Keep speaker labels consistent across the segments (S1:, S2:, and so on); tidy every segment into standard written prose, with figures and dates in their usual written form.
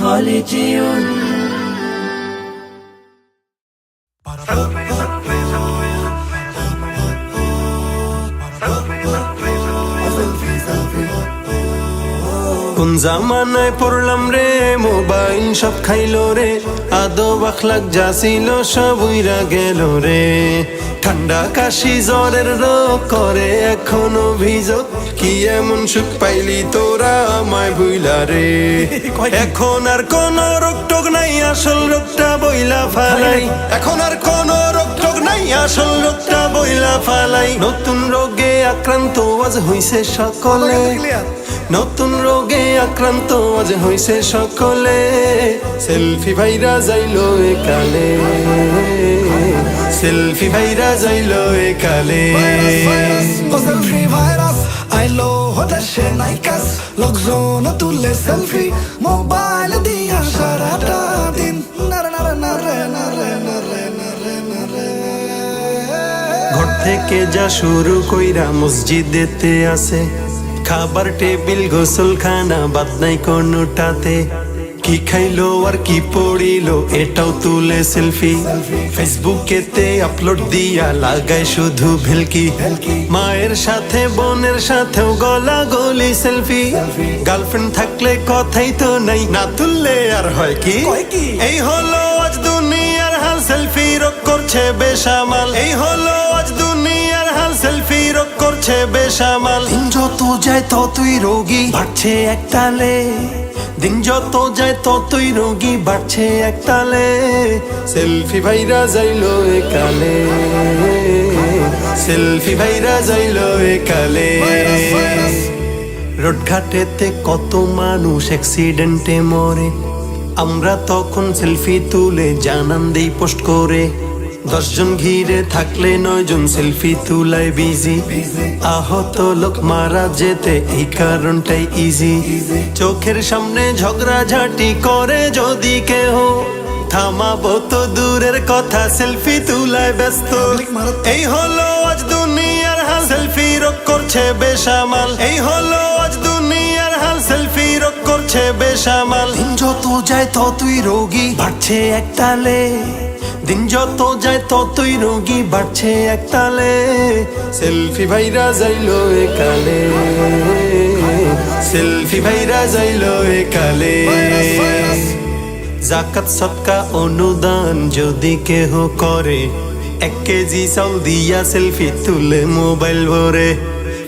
S1: خالدون
S2: কোন জামানায় পড়লাম রে, মোবাইল সব খাইলো রে, আদব আখলাক যা ছিল সব উইরা গেল রে। ঠান্ডা কাশি জ্বরের রোগ করে এখন অভিযোগ, কি এমন সুখ পাইলি তোরা আমায় ভুইলা রে। এখন আর কোন রোগ টোগ নাই, আসল রোগটা বইলা ফালাই। এখন আর কোন রোগ টোগ নাই, আসল রোগটা বইলা ফালাই। নতুন রোগে আক্রান্ত আজ হইছে সকলে, নতুন রোগে আক্রান্ত আজ হইছে সকলে। সেলফি ভাইরা যাইলো একালে, সেলফি ভাইরা যাইলো একালে।
S3: সেলফি ভাইরাস আইলো হদেশে নাইকাস, লোকজন তুলে সেলফি মোবাইল দিয়া সারাটা দিন। নারে নারে নারে নারে নারে নারে নারে।
S2: ঘর থেকে যা শুরু কইরা মসজিদেতে আছে, খাবার টেবিল গোসলখানা বাদ নাই কোনোটাতে। কি খাইলো আর কি পড়িলো এটাও তুলে সেলফি, ফেসবুকেতে আপলোড দিয়া লাগায় শুধু ভেলকি। মায়ের সাথে বোনের সাথেও গলা গলি সেলফি, গার্লফ্রেন্ড থাকলে কথাই তো নাই, না তুললে আর হয় কি। এই হলো আজ দুনিয়ার হাল, সেলফি রোগ করছে বেসামাল। এই হলো আজ দুনিয়ার হাল, সেলফি রোগ করছে বেসামাল। দিন যত যায় ততই রোগী বাড়ছে একতালে, দিন যত যায় ততই রোগী বাড়ছে একতালে। সেলফি ভাইরা যাইলো একালে, সেলফি ভাইরা যাইলো একালে। রোডঘাটেতে কত মানুষ অ্যাক্সিডেন্টে মরে, আমরা তখন সেলফি তুলে জানান দেই পোস্ট করে। 10 জন ঘিরে থাকলে 9 জন সেলফি তুলায় বিজি। আহত লোক মারা যেতে এই কারণটাই ইজি। চোখের সামনে ঝগড়াঝাটি করে যদি কেহ, থামাবো তো দূরের কথা, সেলফি তুলায় ব্যস্ত। এই হলো আজ দুনিয়ার হাল, সেলফি রোগ করছে বেসামাল। এই হলো আজ দুনিয়ার হাল, সেলফি রোগ করছে বেসামাল। দিন যত যায় ততই রোগী বাড়ছে একতালে, দিন যত যায় ততই রোগী বাড়ছে একতালে। সেলফি ভাইরা যাইলো একালে, সেলফি ভাইরা যাইলো একালে। জাকাত সদকা অনুদান যদি কেহ করে, 1 কেজি চাউল দিয়া সেলফি তুলে মোবাইল ভরে।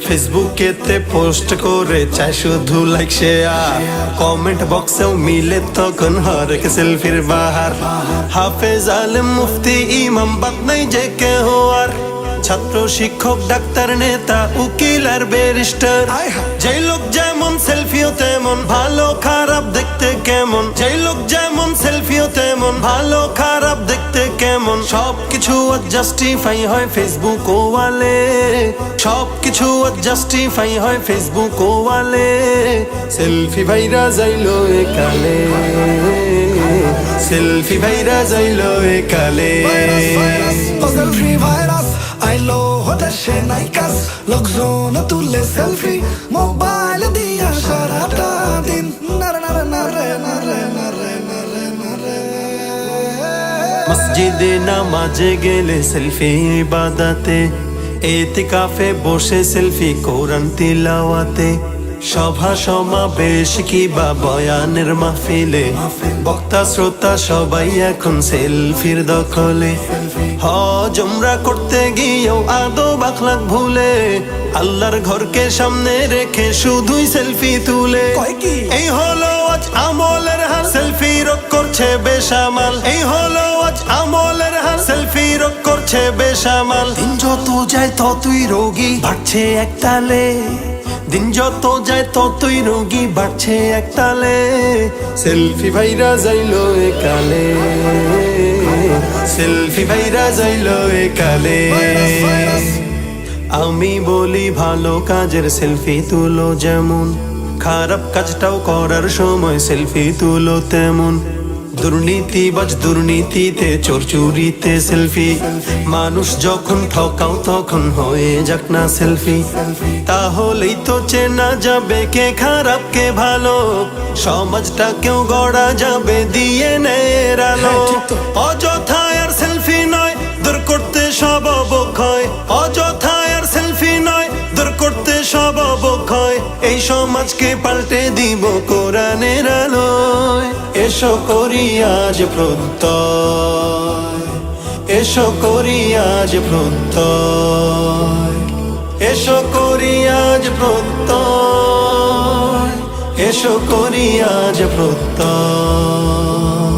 S2: ফেসবুকেতে পোস্ট করে চাই শুধু লাইক শেয়ার, কমেন্ট বক্সেও মিলে তখন হরেক সেলফির বাহার। হাফেজ আলেম মুফতি ইমাম বাদ নাই যে কেহ আর, ছাত্র শিক্ষক ডাক্তার নেতা উকিল আর ব্যারিস্টার। যেই লোক যেমন সেলফিও তেমন, ভালো খারাপ দেখতে কেমন। যেই লোক যেমন সেলফিও তেমন, ভালো খারাপ দেখতে কেমন। সবকিছু জাস্টিফাই হয় ফেসবুক ওয়ালে, সবকিছু জাস্টিফাই হয় ফেসবুক ওয়ালে। সেলফি ভাইরা যাইলো একালে, সেলফি ভাইরা যাইলো একালে।
S3: সেলফি ভাইরাস আইলো হদেশে নাইকাস, লোকজন তুলে সেলফি মোবাইল দিয়া সারাটা দিন। নারে নারে নারে নারে নারে নারে নারে।
S2: মসজিদে নামাজে গেলে সেলফি ইবাদতে, এতিকাফে বসে সেলফি কোরআন তিলাওয়াতে। সভা সমাবেশ কিবা বয়ানের মাহফিলে, বক্তা শ্রোতা সবাই এখন সেলফির দখলে। হজ উমরা করতে গিয়েও আদব আখলাক ভুলে, আল্লাহর ঘরকে সামনে রেখে শুধুই সেলফি তুলে। এই হলো আজ আমলের হাল, সেলফি রোগ করছে বেসামাল। এই হলো আজ আমলের হাল, সেলফি রোগ করছে বেসামাল। দিন যত যায় ততই রোগী বাড়ছে একতালে, দিন যত যায় ততই রোগী বাড়ছে একতালে। সেলফি ভাইরা যাইলো একালে, সেলফি ভাইরা যাইলো একালে। আমি বলি ভালো কাজের সেলফি তুলো যেমন, খারাপ কাজটাও করার সময় সেলফি তুলো তেমন। দুর্নীতিবাজ দুর্নীতিতে, চোর চুরিতে সেলফি। মানুষ যখন ঠকাও তখন হয়ে যাক না সেলফি। তাহলেই তো চেনা যাবে কে খারাপ কে ভালো, সমাজটাকেও গড়া যাবে ডিএনএর আলো। অযথা আর সেলফি নয়, দূর করতে সব অবক্ষয়। অযথা আর সেলফি নয়, দূর করতে সব অবক্ষয়। এই সমাজকে পাল্টে দিব কোরআনের আলোয়। এসো করি আজ প্রত্যয়, এসো করি আজ প্রত্যয়, এসো করি আজ প্রত্যয়, এসো করি আজ প্রত্যয়।